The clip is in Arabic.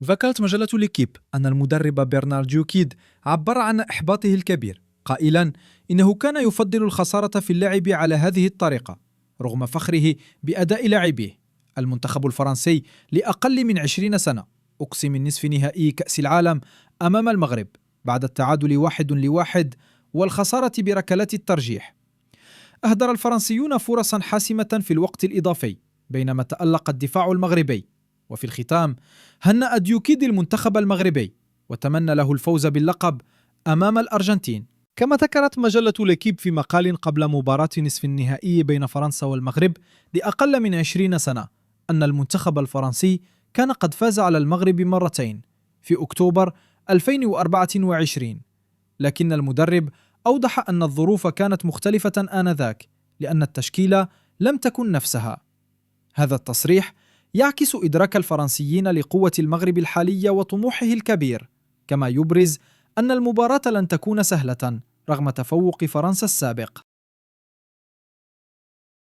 ذكرت مجلة ليكيب أن المدرب برنارد جوكيد عبر عن إحباطه الكبير قائلا إنه كان يفضل الخسارة في اللعب على هذه الطريقة رغم فخره بأداء لاعبيه. المنتخب الفرنسي لأقل من 20 سنة أقصي من نصف نهائي كأس العالم أمام المغرب بعد التعادل 1-1 والخسارة بركلات الترجيح. أهدر الفرنسيون فرصا حاسمة في الوقت الإضافي بينما تألق الدفاع المغربي، وفي الختام هنأ ديوكيد المنتخب المغربي وتمنى له الفوز باللقب أمام الأرجنتين. كما ذكرت مجلة ليكيب في مقال قبل مباراة نصف النهائي بين فرنسا والمغرب لأقل من 20 سنة أن المنتخب الفرنسي كان قد فاز على المغرب مرتين في أكتوبر 2024، لكن المدرب أوضح أن الظروف كانت مختلفة آنذاك لأن التشكيلة لم تكن نفسها. هذا التصريح يعكس إدراك الفرنسيين لقوة المغرب الحالية وطموحه الكبير، كما يبرز أن المباراة لن تكون سهلة رغم تفوق فرنسا السابق.